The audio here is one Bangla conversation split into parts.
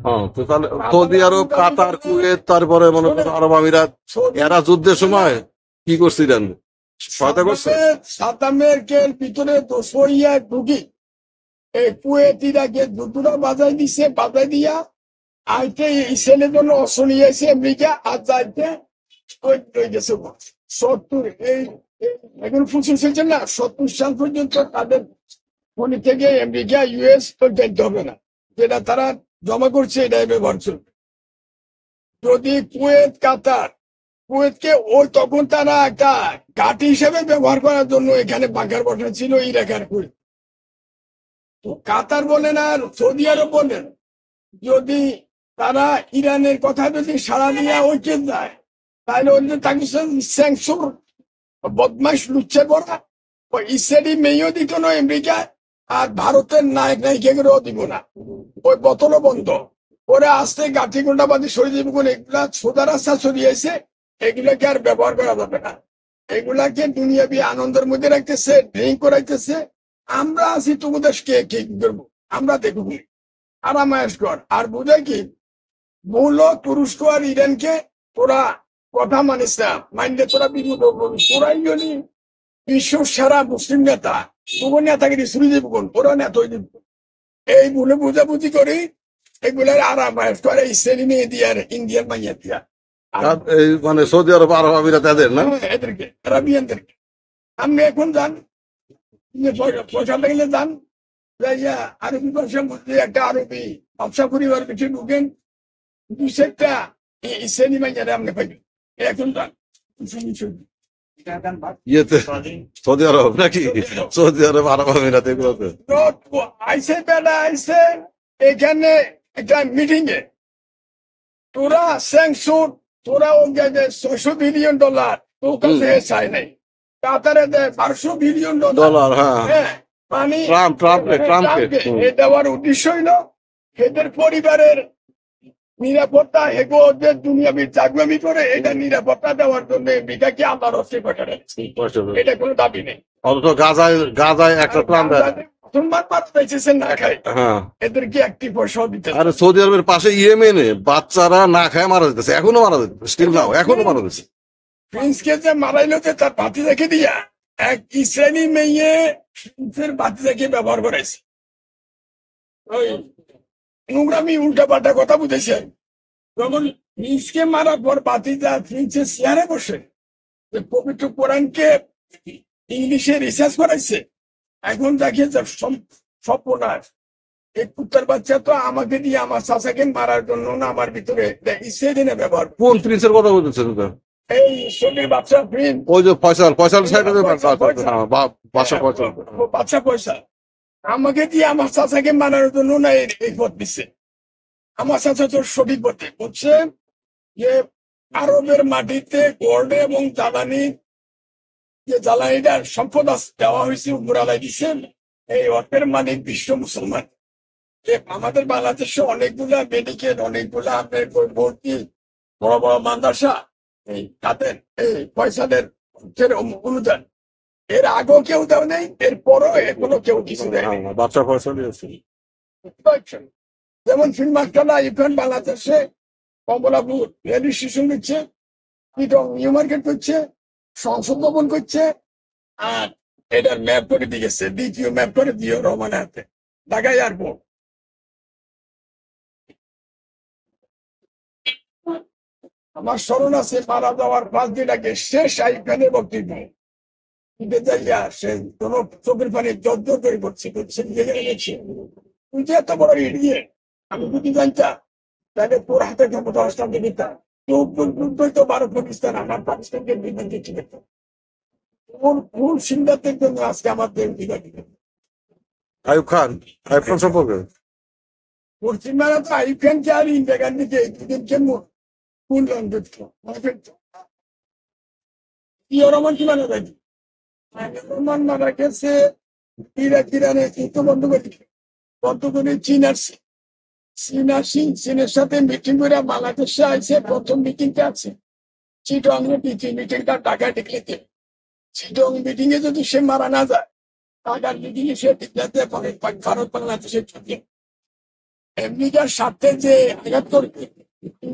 হ্যাঁ, তো তাহলে সৌদি আরব, কাতার, কুয়েত, তারপরে মনে করো আরব আমিরাত, এরা যুদ্ধের সময় কি করছিলেন? সহায়তা করছে? সাদ্দামের ভিতরে দোসরিয়া ঢুকি এই কুয়েত ইরাকে যুদ্ধটা বাজাই দিছে, বাজাই দিয়া আইতে ইসরায়েলের জন্য অস্ত্র নিয়ে এসে আমেরিকা আর যাইতে গেছে 70 এখন ফুসুল চলছে না, 70 সাল পর্যন্ত তাদের খনি থেকে আমেরিকা ইউএস তো দেখতে হবে না, যেটা তারা জমা করছে এটাই ব্যবহার করবে। যদি কুয়েত, কাতার, কুয়েতকে ওই তখন তারা একটা ঘাঁটি হিসেবে ব্যবহার করার জন্য এখানে বাংকার বসানো ছিল ইরাকের কুয়েত। তো কাতার বলেন আর সৌদি আরব বলেন, যদি তারা ইরানের কথা যদি সাড়া দিয়ে ঐক্যে যায়, তাহলে ওদের তাকে স্যাংশন বদমাইশ লুচ্ছে পড়া ওই ইসরায়েলি মেয়েও দিত না আমেরিকা, আর ভারতের নায়ক নায়িকাগুলোও দিব না, ওই বোতলও বন্ধ ওরা আসতে গাঠি গুন্ডাবাদী সরিয়ে দিব কোন এগুলা সোজা রাস্তা সরিয়েছে, এগুলাকে আর ব্যবহার করা যাবে না। এগুলাকে দুনিয়াবি আনন্দের মধ্যে রাখতেছে, ড্রিঙ্ক করাইতেছে। আমরা আছি তোমাদের কে কি করবো, আমরা দেখব আরামায়াস কর। আর বুঝে কি মূল তুরস্ক আর ইরানকে তোরা কথা মানিস না, মাইন্ডে তোরা বিপদ করবি, তোরাই যদি বিশ্ব সেরা মুসলিম নেতা, তোমার নেতাকে শুরু দিব কোন ওরা নেতা দিব। এই বলে বুঝাবুঝি করি এগুলার আরামায়াস করে ইসরায়েলি মেয়ে দিয়ে আর ইন্ডিয়ান মাইয়া দিয়া এই মানে সৌদি আরব, আরব আমিরাত এদের না, এদেরকে আরাবিয়ানদেরকে। আপনি এখন যান পয়সা লাগলে যান, যাইয়া আরবি ভাষার মধ্যে একটা আরবি ব্যবসা পরিবার কিছু ঢুকেন, দু সেটটা ইসরায়েলি মাইয়ারে আপনি পাইবেন। এখন যান ইয়েতে সৌদি আরব নাকি, সৌদি আরব, আরব আমিরাত এগুলোতে আইসে বেলা আইসে এখানে একটা মিটিং এ তোরা স্যাংশন, তোরা ও $600 বিলিয়ন তোর কাছে চাই নাই, কাতারে দেয় $1200 বিলিয়ন। হ্যাঁ, মানে ট্রাম্পকে এ দেওয়ার উদ্দেশ্য হইল এদের পরিবারের নিরাপত্তা, এগো ওদের দুনিয়াবি চাকরি করে এটা নিরাপত্তা দেওয়ার জন্য আমেরিকাকে আল্লাহর হস্তে পাঠানো, এটা কোনো দাবি নেই। অথচ গাজায় একটা প্ল্যান না খায়, এদেরকে একটি পয়সাও দিতে। আর সৌদি আরবের পাশে ইয়েমেনে বাচ্চারা না খায় মারা যেতেছে, এখনো মারা যেতেছে, স্টিল নাও এখনো মারা যেতেছে। প্রিন্সকে যে মারাইলো যে তার বাতি রেখে দিয়া এক ইসরায়েলি মেয়ে প্রিন্সের বাতি রেখে ব্যবহার করেছে, ওই নোংরামি উল্টা পাল্টা কথা বুঝেছে। যখন প্রিন্সকে মারার পর বাতি যা প্রিন্সের চেয়ারে বসে পবিত্র কোরআনকে ইংলিশে রিসার্চ করাইছে, এখন দেখিয়েছে সর্বনাশ। এই কুত্তার বাচ্চা তো আমাকে দিয়ে আমার চাচাকে মারার জন্য না আমার ভিতরে ইসরায়েলি ব্যবহার। কোন প্রিন্সের কথা বলতেছেন? এই ছবির বাচ্চা প্রিন্স, ওই যে ফয়সাল সাহেবের বাচ্চা পয়সা আমাকে দিয়ে আমার চাচাকে মারার জন্য না এই পথ দিচ্ছে। আমার চাচা তো সঠিক পথে বলছে যে আরবের মাটিতে গোল্ড এবং জ্বালানি, যে জ্বালানিটার সম্পদ দেওয়া হয়েছে উপরালাই দিচ্ছেন, এই অর্থের মালিক বিশ্ব মুসলমান। আমাদের বাংলাদেশে অনেকগুলা মেডিকেল, অনেকগুলা আপনার ভর্তি বড় বড় মাদ্রাসা এই তাদের এই পয়সাদের অনুদান এর আগেও কেউ দেয় নেই, এরপরও এখনো কেউ কিছু দেয় নেই। বাচ্চা পয়সা দিয়েছে। যেমন ফিল্মার্কালা ইউক্রেন বাংলাদেশে কমলাপুর রেল স্টেশন করছে, নিউ মার্কেট করছে, সংসদ ভবন করছে, আর এটার ম্যাপ করে দিয়েছে, দ্বিতীয় ম্যাপ করে দিয়ে রহমানের হাতে ঢাকা এয়ারপোর্ট। আমার স্মরণ আছে মারা যাওয়ার 5 দিন আগে শেষ আইয়ুব খানের বক্তব্য যাইয়া সে কোন চোখের পানি জর্জর করে পড়ছে, তুই যে এত বড় ইডিয়ে, আমি যদি জানতাম তাহলে তোর হাতে ক্ষমতা হস্তান্তর দিতাম। তো ভারত পাকিস্তান আমার পাকিস্তানকে বিভ্রান্তি ঠিক আছে, কোন কোন সিংহাতের জন্য আজকে আমার দেশ বিভাগ। আইয়ুব খান সম্পর্কে পশ্চিমবাংলা তো আইয়ুব খানকে আর ইন্দিরা গান্ধীকে দুদিনকে রহমান কি মানা যায়, রহমান মারা গেছে ইরানে যুদ্ধ বন্ধ করে চীন আসছে, চীনের সাথে মিটিং করে বাংলাদেশে আছে, প্রথম মিটিংটা আছে চিটং মিটিংটা ঢাকায় ডিক্লেতে। চিটং মিটিং এ যদি সে মারা না যায়, ঢাকার মিটিং এ সে ডিক্লেতে ভারত বাংলাদেশের যুদ্ধে আমেরিকার সাথে যে আঘাত করবে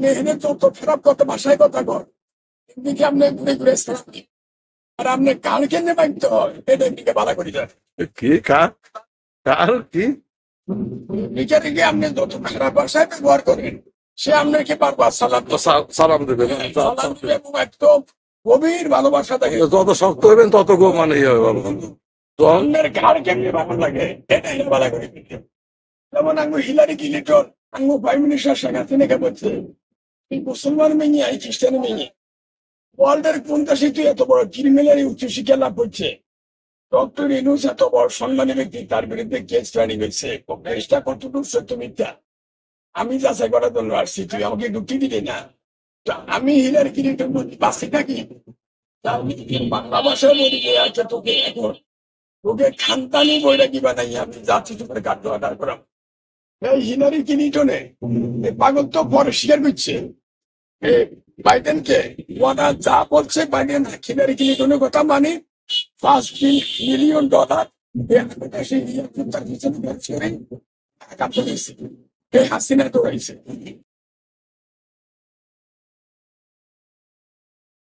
এখানে যত খারাপ কথা ভাষায় কথা কর এমনিকে আপনি ঘুরে ঘুরে সালাম দিন। আর আপনি কার কেনে বাধ্য হয় এটা এমনিকে বাধা করে যায়। কি কার কার কি নিজে থেকে আপনি যত খারাপ ভাষায় ব্যবহার করেন সে আপনাকে বারবার সালাম দেবে। সালাম দেবেন সালাম দিবে এবং একদম গভীর ভালোবাসা থাকে। যত শক্ত হইবেন তত মানে ইয়ে হবে বাবা। তো আপনার ঘাড় কেমনি ভালো লাগে এটা এটা বাধা করে দিতে। যেমন আঙ্গু হিলারি ক্লিন্টন আঙ্গু প্রাইম মিনিস্টার শেখ হাসিনাকে বলছে এই মুসলমান মেয়ে এই খ্রিস্টান মেয়ে ওয়ার্ল্ডের কোন দেশে তুই এত বড় ক্রিমিনাল উচ্চশিক্ষা লাভ করছে। ডক্টর ইনুস এত বড় সম্মানী ব্যক্তি তার বিরুদ্ধে কেস ফাইলিং হয়েছে। কেসটা কতটুকু সত্য মিথ্যা আমি যাচাই করার জন্য আসছি, তুই আমাকে ঢুকতে দিলি না। তো আমি হিলারি ক্লিন্টন বাঁচতে থাকি বাংলা ভাষায় বলি যে আচ্ছা তোকে এখন তোকে খানতানি বইটা কি বানাই আমি যাচ্ছি তোমার কার্ড অর্ডার করাম। এই হিলারি ক্লিন্টনে পাগল তো পরে স্বীকার করছে বাইডেনকে ওরা যা বলছে বাইডেন হিলারি ক্লিন্টনের কথা মানে $5 বিলিয়ন হাসিনা তো হয়েছে।